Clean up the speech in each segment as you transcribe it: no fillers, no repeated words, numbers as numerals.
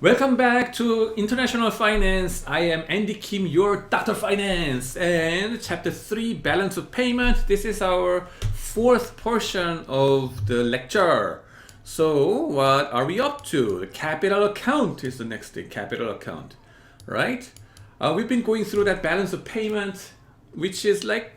Welcome back to International Finance. I am Andy Kim, your Dr. Finance, and Chapter 3, Balance of Payment. This is our fourth portion of the lecture. So, what are we up to? The capital account is the next thing, capital account, right? We've been going through that balance of payment, which is like,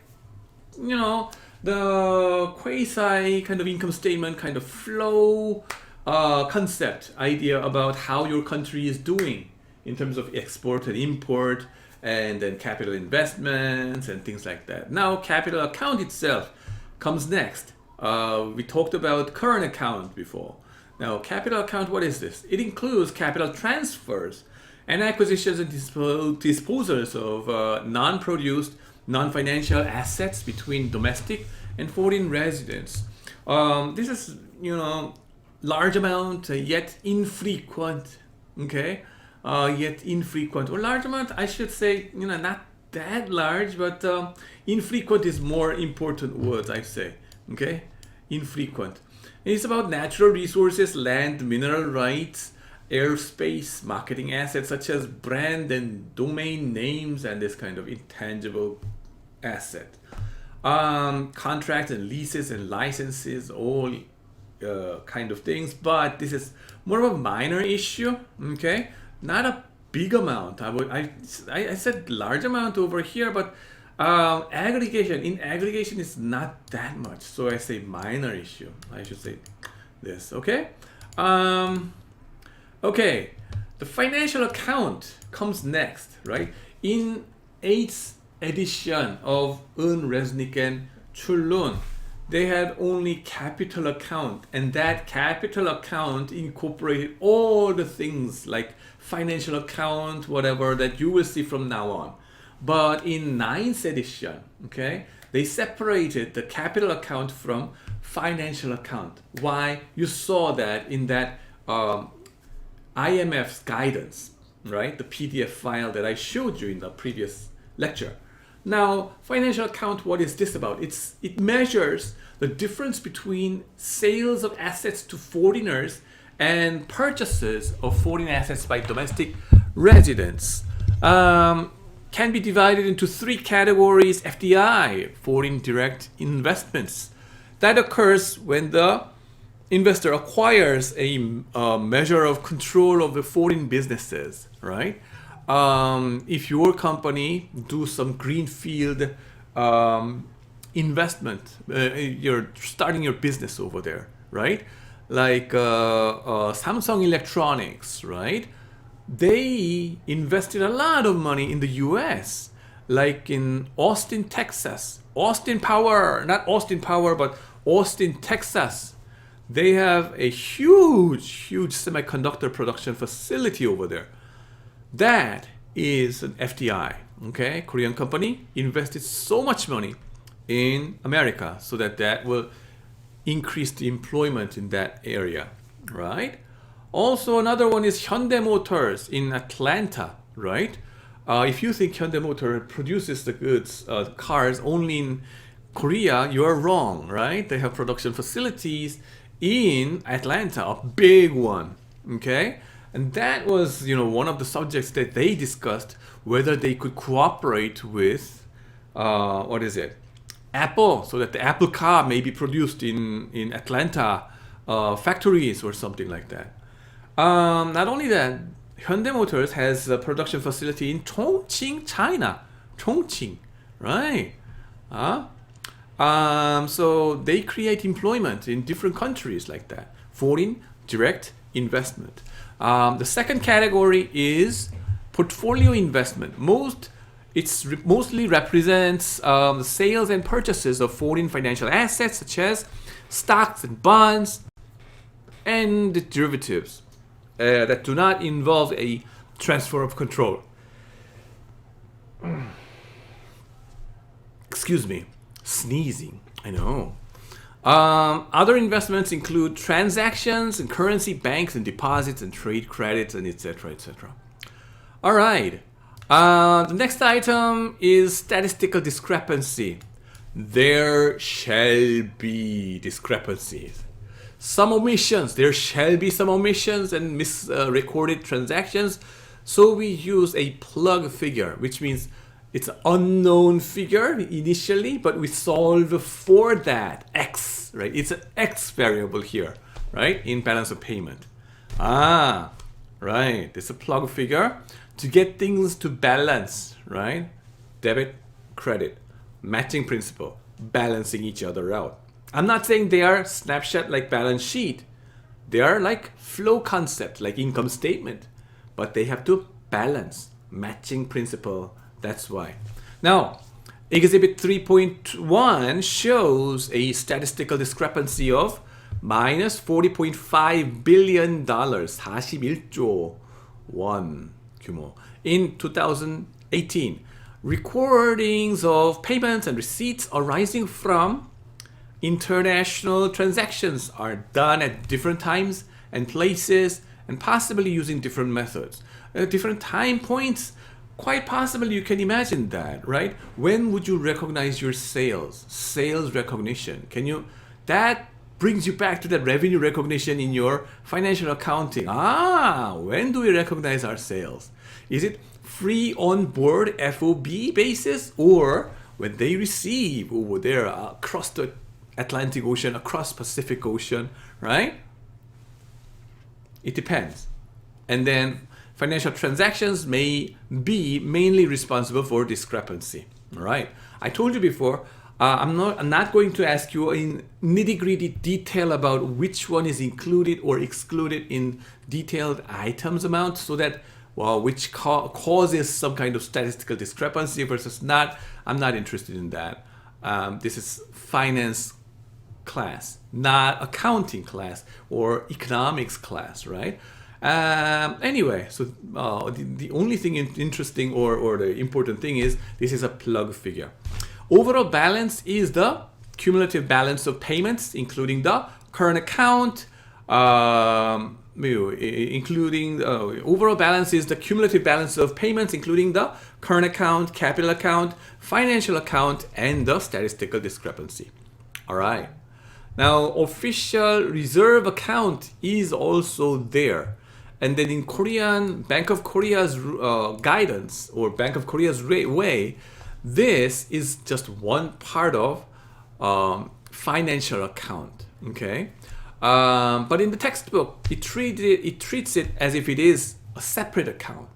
the quasi kind of income statement kind of flow concept idea about how your country is doing in terms of export and import and then capital investments and things like that. Now capital account itself comes next. We talked about current account before. Now capital account, what is this? It includes capital transfers and acquisitions and disposals of non-produced, non-financial assets between domestic and foreign residents. This is, large amount, yet infrequent, okay? Yet infrequent, or large amount, I should say, not that large, but infrequent is more important words, I say, okay? Infrequent. It's about natural resources, land, mineral rights, airspace, marketing assets such as brand and domain names, and this kind of intangible asset. Contracts and leases and licenses, all kind of things, but this is more of a minor issue, okay? Not a big amount. I said large amount over here, but aggregation is not that much, so I say minor issue. I should say this, okay? Okay, the financial account comes next, right? In 8th edition of Un Resniken Chulun, they had only capital account, and that capital account incorporated all the things like financial account, whatever that you will see from now on. But in 9th edition, okay, they separated the capital account from financial account. Why? You saw that in that IMF's guidance, right? The PDF file that I showed you in the previous lecture. Now, financial account, what is this about? It measures the difference between sales of assets to foreigners and purchases of foreign assets by domestic residents. Can be divided into 3 categories: FDI, foreign direct investments. That occurs when the investor acquires a measure of control of the foreign businesses, right? If your company do some greenfield investment, you're starting your business over there, right? Like Samsung Electronics, right? They invested a lot of money in the US, like in Austin, Texas. Austin Power, not Austin Power, but Austin, Texas. They have a huge semiconductor production facility over there. That is an FDI, okay? Korean company invested so much money in America so that will increase the employment in that area, right? Also, another one is Hyundai Motors in Atlanta, right? If you think Hyundai Motor produces the goods, cars only in Korea, you're wrong, right? They have production facilities in Atlanta, a big one, okay? And that was, one of the subjects that they discussed, whether they could cooperate with, Apple, so that the Apple car may be produced in Atlanta factories or something like that. Not only that, Hyundai Motors has a production facility in Chongqing, China. Chongqing, right? So they create employment in different countries like that. Foreign direct investment. The second category is portfolio investment. Mostly represents the sales and purchases of foreign financial assets such as stocks and bonds and derivatives that do not involve a transfer of control. Excuse me, sneezing, I know. Other investments include transactions and currency, banks and deposits and trade credits and etc. etc. All right. The next item is statistical discrepancy. There shall be discrepancies. some omissions. There shall be some omissions and misrecorded transactions. So we use a plug figure, which means it's an unknown figure initially, but we solve for that x, right? It's an x variable here, right? In balance of payment. Right. It's a plug figure to get things to balance, right? Debit, credit, matching principle, balancing each other out. I'm not saying they are snapshot like balance sheet. They are like flow concept, like income statement, but they have to balance, matching principle. That's why. Now, Exhibit 3.1 shows a statistical discrepancy of minus $40.5 billion, 41조 원 규모, in 2018. Recordings of payments and receipts arising from international transactions are done at different times and places and possibly using different methods. Different time points, quite possibly you can imagine that, right? When would you recognize your sales? Sales recognition. That brings you back to that revenue recognition in your financial accounting. When do we recognize our sales? Is it free on board FOB basis, or when they receive over there across the Atlantic Ocean, across Pacific Ocean, right? It depends. And then financial transactions may be mainly responsible for discrepancy. All right. I told you before, I'm not going to ask you in nitty-gritty detail about which one is included or excluded in detailed items amount, so that which causes some kind of statistical discrepancy versus not. I'm not interested in that. This is finance class, not accounting class or economics class, right? Anyway, so the only thing interesting or the important thing is this is a plug figure. Overall balance is the cumulative balance of payments, including the current account, overall balance is the cumulative balance of payments, including the current account, capital account, financial account, and the statistical discrepancy. All right. Now, official reserve account is also there. And then in Korean, Bank of Korea's guidance or Bank of Korea's way, this is just one part of financial account, okay? But in the textbook, it treats it as if it is a separate account.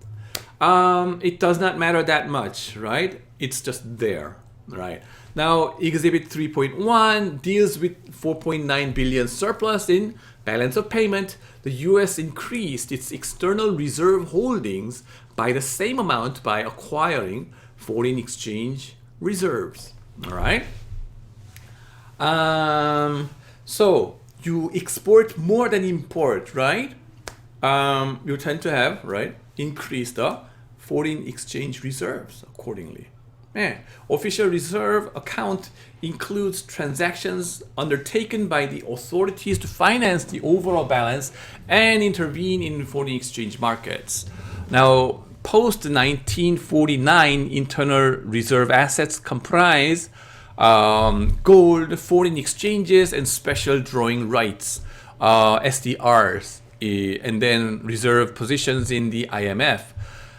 It does not matter that much, right? It's just there, right? Now, Exhibit 3.1 deals with 4.9 billion surplus in balance of payment. The US increased its external reserve holdings by the same amount by acquiring foreign exchange reserves. All right. So you export more than import, right? You tend to have, right, increase the foreign exchange reserves accordingly. Official reserve account includes transactions undertaken by the authorities to finance the overall balance and intervene in foreign exchange markets. Now, post 1949, internal reserve assets comprise gold, foreign exchanges, and special drawing rights, SDRs, and then reserve positions in the IMF.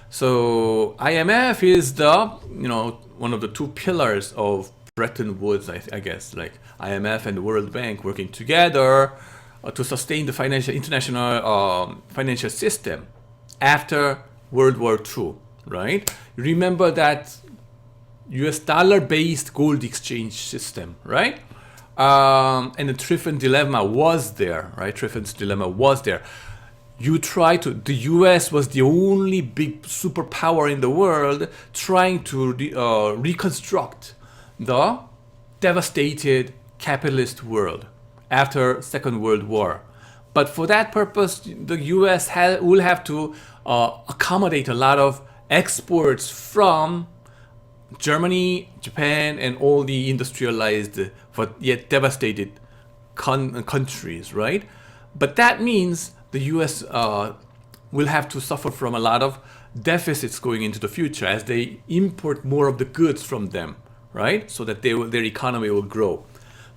So IMF is the, one of the two pillars of Bretton Woods, I guess, like IMF and the World Bank working together to sustain the international financial system after World War II, right? Remember that US dollar-based gold exchange system, right? And the Triffin dilemma was there, right? Triffin's dilemma was there. The US was the only big superpower in the world trying to reconstruct the devastated capitalist world after Second World War. But for that purpose, the US will have to accommodate a lot of exports from Germany, Japan, and all the industrialized but yet devastated countries, right? But that means the US will have to suffer from a lot of deficits going into the future as they import more of the goods from them, right? So that their economy will grow.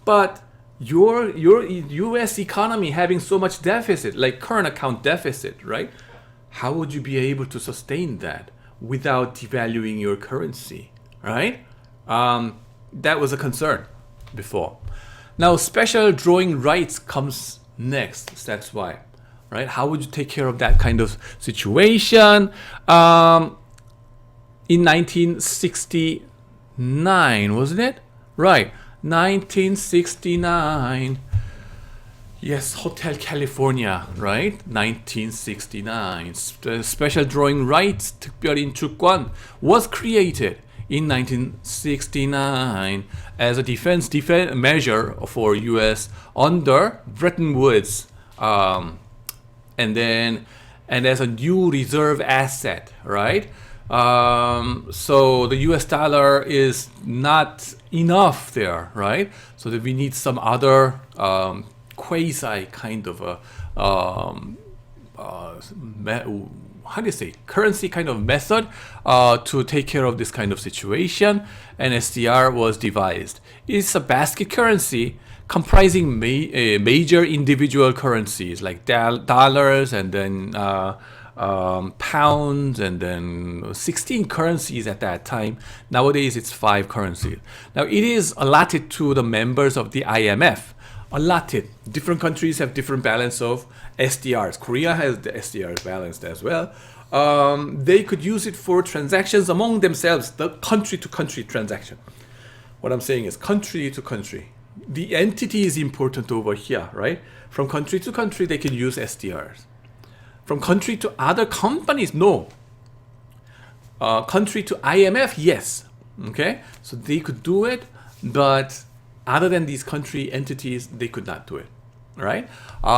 But your US economy having so much deficit, like current account deficit, right? How would you be able to sustain that without devaluing your currency, right? That was a concern before. Now, special drawing rights comes next. That's why, right? How would you take care of that kind of situation? In 1969, wasn't it? Right, 1969. Yes, Hotel California, right? 1969. Special drawing rights, 특별인출권, was created in 1969 as a defense measure for U.S. under Bretton Woods, and as a new reserve asset, right? So the US dollar is not enough there, right? So that we need some other quasi kind of a how do you say, currency kind of method to take care of this kind of situation, and SDR was devised. It's a basket currency comprising major individual currencies like dollars, and then pounds, and then 16 currencies at that time. Nowadays it's 5 currencies. Now it is allotted to the members of the IMF. Allotted. Different countries have different balance of SDRs. Korea has the SDRs balanced as well. They could use it for transactions among themselves, the country to country transaction. What I'm saying is country to country. The entity is important over here, right? From country to country, they can use SDRs. From country to other companies, no. Country to IMF, yes. Okay, so they could do it, but other than these country entities, they could not do it. Right?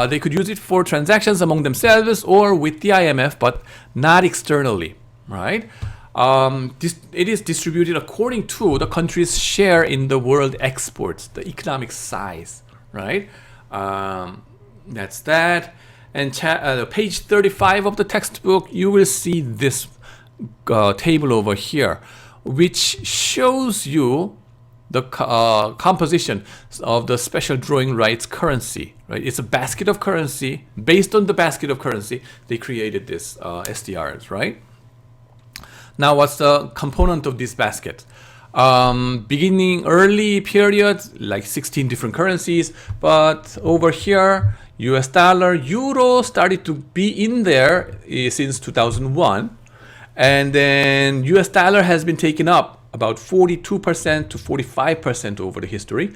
They could use it for transactions among themselves or with the IMF, but not externally. Right? It is distributed according to the country's share in the world exports, the economic size. Right? That's that. And page 35 of the textbook, you will see this table over here, which shows you the composition of the special drawing rights currency. Right? It's a basket of currency. Based on the basket of currency, they created this SDRs. Right? Now, what's the component of this basket? Beginning early period, like 16 different currencies, but over here, US dollar, euro started to be in there since 2001, and then US dollar has been taken up about 42% to 45% over the history.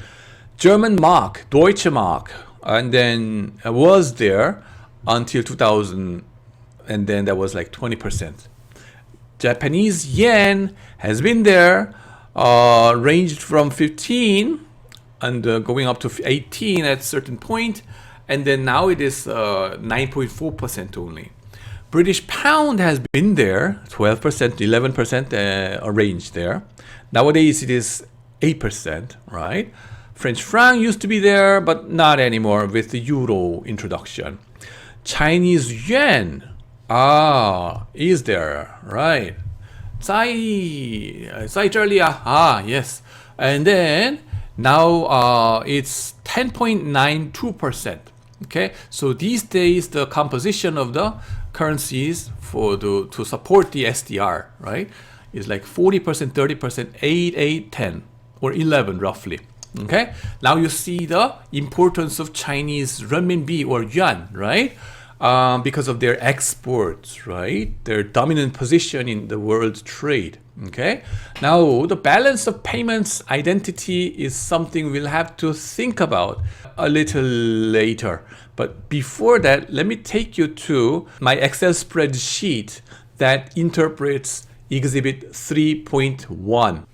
German mark, Deutsche Mark, and then was there until 2000, and then that was like 20%. Japanese yen has been there, ranged from 15 and going up to 18 at a certain point, and then now it is 9.4% only. British pound has been there, 12%, 11% range there. Nowadays it is 8%, right? French franc used to be there, but not anymore with the euro introduction. Chinese yuan, is there, right? Yes. And then now it's 10.92%. Okay, so these days the composition of the currencies to support the SDR, right, is like 40%, 30%, 8, 10, or 11 roughly. Okay, now you see the importance of Chinese renminbi or yuan, right? Because of their exports, right? Their dominant position in the world trade. Okay, now the balance of payments identity is something we'll have to think about a little later. But before that, let me take you to my Excel spreadsheet that interprets Exhibit 3.1.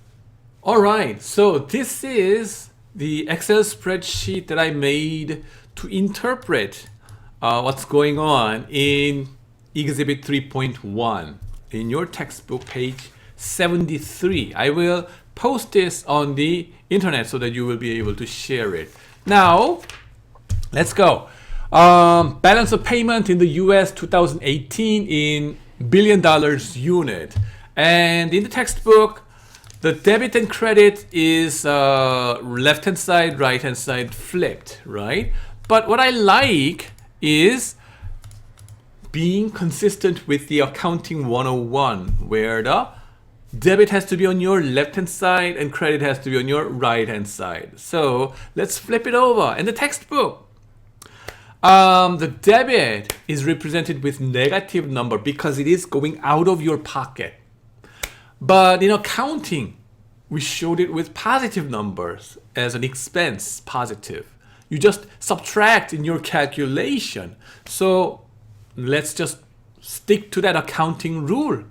All right, so this is the Excel spreadsheet that I made to interpret what's going on in Exhibit 3.1 in your textbook, page 73. I will post this on the internet so that you will be able to share it. Now, let's go. Balance of payment in the US 2018 in $1 billion unit. And in the textbook, The debit and credit is left hand side, right hand side flipped, right? But what I like is being consistent with the accounting 101, where the debit has to be on your left hand side and credit has to be on your right hand side. So let's flip it over. In the textbook, the debit is represented with negative number because it is going out of your pocket. But in accounting, we showed it with positive numbers as an expense, positive. You just subtract in your calculation. So let's just stick to that accounting rule.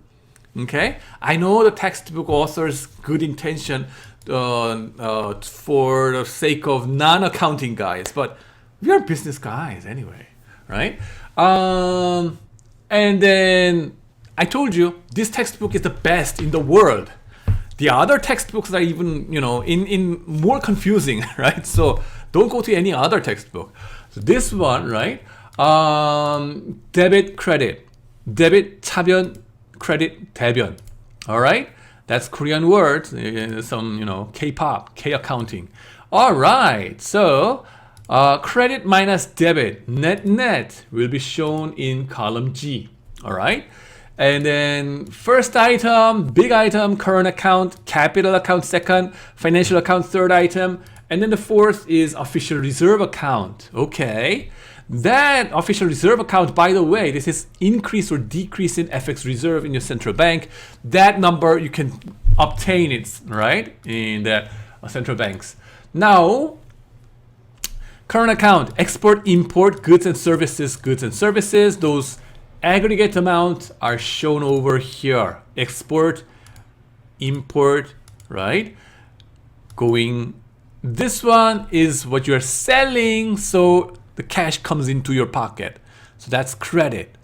Okay? I know the textbook author's good intention for the sake of non-accounting guys, but we are business guys anyway, right? And then I told you this textbook is the best in the world. The other textbooks are even, in more confusing, right? So don't go to any other textbook. So this one, right? Debit, credit. Debit, 차변, credit, 대변. All right? That's Korean words, some, K-pop, K-accounting. All right. So credit minus debit, net will be shown in column G. All right? And then first item, big item, current account, capital account second, financial account third item, and then the fourth is official reserve account. Okay. That official reserve account, by the way, this is increase or decrease in FX reserve in your central bank. That number you can obtain it, right, in the central banks. Now, current account, export, import, goods and services, those aggregate amounts are shown over here. Export, import, right? This one is what you're selling, so the cash comes into your pocket. So that's credit.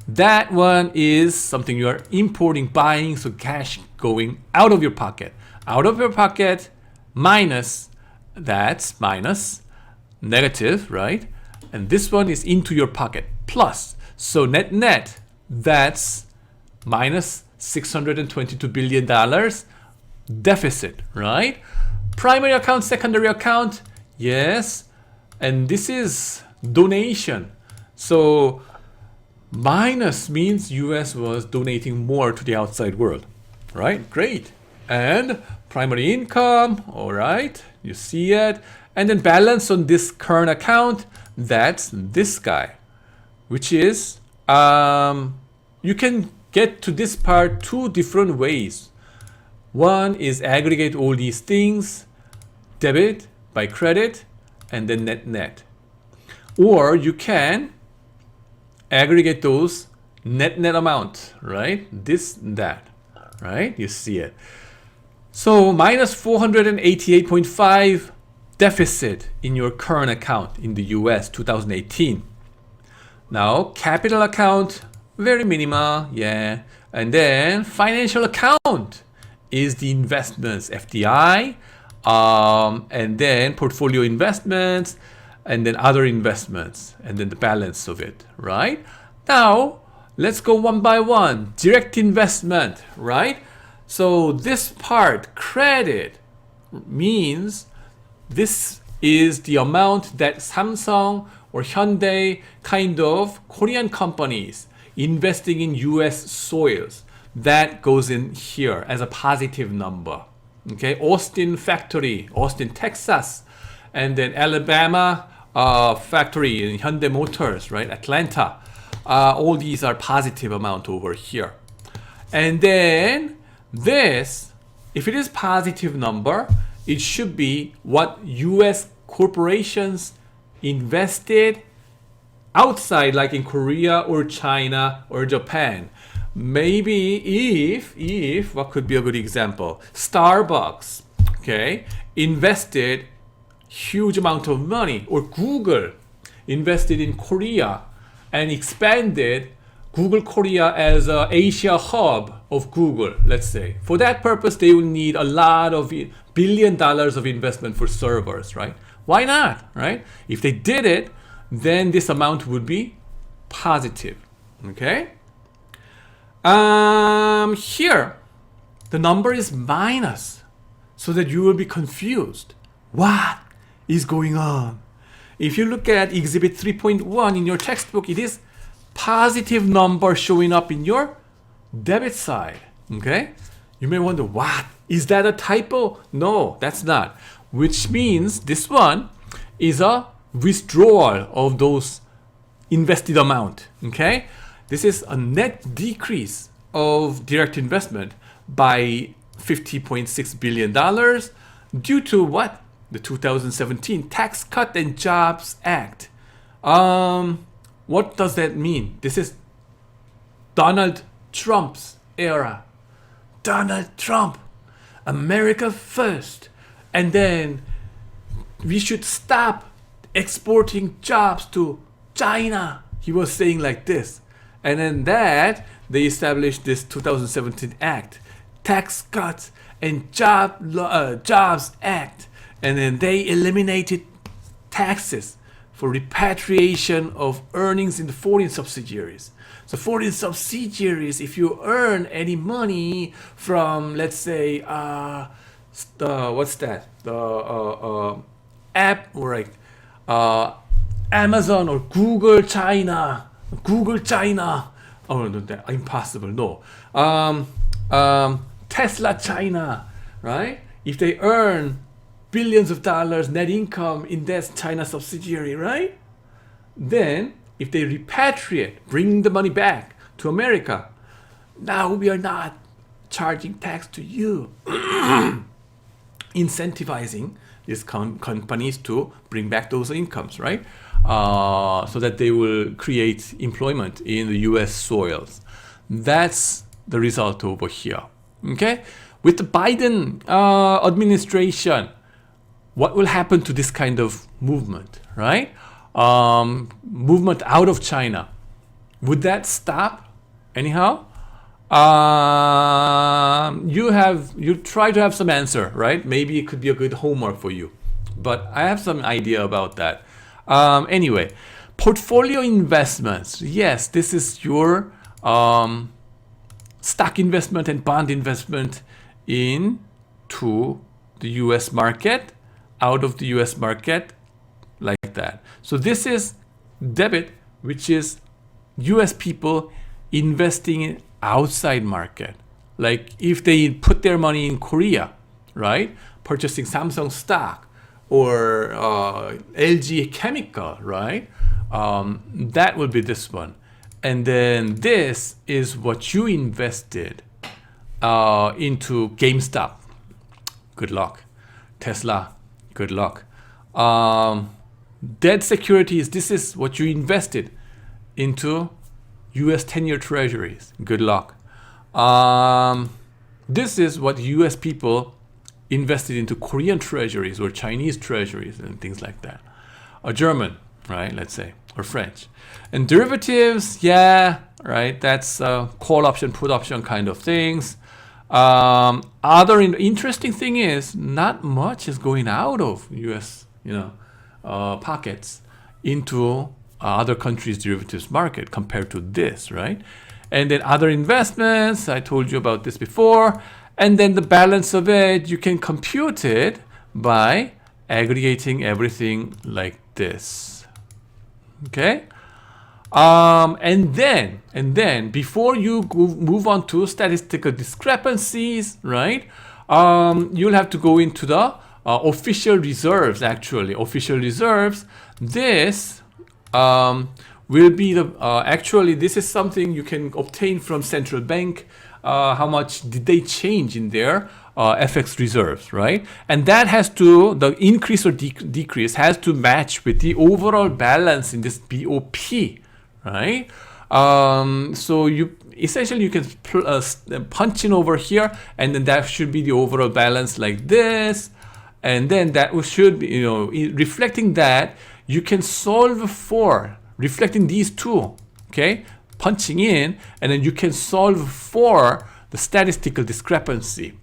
That one is something you are importing, buying, so cash going out of your pocket. Out of your pocket, minus, that's minus, negative, right? And this one is into your pocket, plus. So net, that's minus $622 billion deficit, right? Primary account, secondary account, yes. And this is donation. So minus means US was donating more to the outside world, right? Great. And primary income, all right, you see it. And then balance on this current account, that's this guy, which is, you can get to this part two different ways. One is aggregate all these things, debit by credit, and then net. Or you can aggregate those net amount, right? This, that, right? You see it. So minus 488.5 deficit in your current account in the US 2018. Now, capital account, very minimal, yeah. And then financial account is the investments, FDI, and then portfolio investments, and then other investments, and then the balance of it, right? Now, let's go one by one. Direct investment, right? So this part, credit, means this is the amount that Samsung or Hyundai kind of Korean companies investing in US soils. That goes in here as a positive number. Okay, Austin factory, Austin, Texas, and then Alabama factory in Hyundai Motors, right? Atlanta. All these are positive amount over here. And then this, if it is positive number, it should be what US corporations invested outside, like in Korea or China or Japan. Maybe if what could be a good example? Starbucks, okay, invested huge amount of money, or Google invested in Korea and expanded Google Korea as an Asia hub of Google, let's say. For that purpose, they will need a lot of $1 billion of investment for servers, right? Why not, right? If they did it, then this amount would be positive, okay? Here, the number is minus, so that you will be confused. What is going on? If you look at exhibit 3.1 in your textbook, it is positive number showing up in your debit side. Okay? You may wonder, what? Is that a typo? No, that's not. Which means this one is a withdrawal of those invested amount. Okay? This is a net decrease of direct investment by $50.6 billion due to what? The 2017 Tax Cut and Jobs Act. What does that mean? This is Donald Trump's era. Donald Trump, America first. And then we should stop exporting jobs to China. He was saying like this. And then they established this 2017 Act, Tax Cuts and Jobs Act. And then they eliminated taxes for repatriation of earnings in the foreign subsidiaries. So foreign subsidiaries, if you earn any money from, let's say, what's that? The app, right? Amazon or Google China. Oh no, that impossible. No. Tesla China, right? If they earn billions of dollars net income in that China subsidiary, right? Then, if they repatriate, bring the money back to America, now we are not charging tax to you. Incentivizing these companies to bring back those incomes, right? So that they will create employment in the US soils. That's the result over here. Okay? With the Biden administration, what will happen to this kind of movement, right? Movement out of China. Would that stop anyhow? You try to have some answer, right? Maybe it could be a good homework for you. But I have some idea about that. Anyway, portfolio investments. Yes, this is your stock investment and bond investment into the US market, out of the US market, like that. So this is debit, which is US people investing in outside market. Like if they put their money in Korea, right? Purchasing Samsung stock or LG Chemical, right? That will be this one. And then this is what you invested into GameStop. Good luck. Tesla. Good luck. Debt securities. This is what you invested into US 10-year treasuries. Good luck. This is what US people invested into Korean treasuries or Chinese treasuries and things like that. Or German, right? Let's say, or French. And derivatives, yeah, right? That's call option, put option kind of things. Other interesting thing is not much is going out of US, pockets into other countries' derivatives market compared to this, right? And then other investments, I told you about this before. And then the balance of it, you can compute it by aggregating everything like this. Okay? And then before you move on to statistical discrepancies, right? You'll have to go into the official reserves, actually. Official reserves. This will be actually, this is something you can obtain from central bank. How much did they change in their FX reserves, right? And that has to, the increase or decrease has to match with the overall balance in this BOP, right? So you can punch in over here, and then that should be the overall balance like this. And then that should be, reflecting that, you can solve for reflecting these two, okay? Punching in, and then you can solve for the statistical discrepancy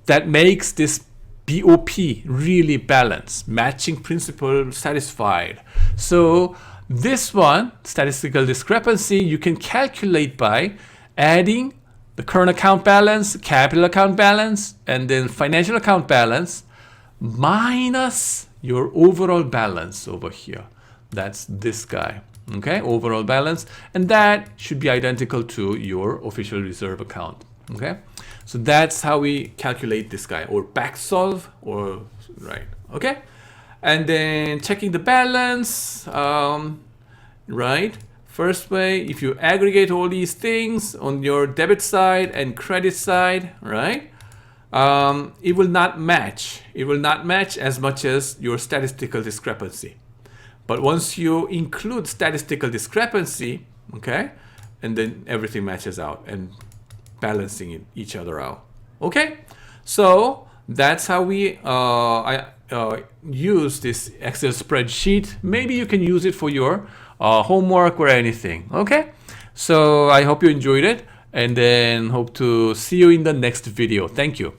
that makes this BOP really balanced, matching principle satisfied. So this one, statistical discrepancy, you can calculate by adding the current account balance, capital account balance, and then financial account balance minus your overall balance over here. That's this guy, okay, overall balance, and that should be identical to your official reserve account, okay? So that's how we calculate this guy, or back solve, or right, okay? And then checking the balance, right? First way, if you aggregate all these things on your debit side and credit side, right? It will not match. It will not match as much as your statistical discrepancy. But once you include statistical discrepancy, okay, and then everything matches out and balancing each other out. Okay, so that's how we use this Excel spreadsheet. Maybe you can use it for your homework or anything. Okay, so I hope you enjoyed it, and then hope to see you in the next video. Thank you.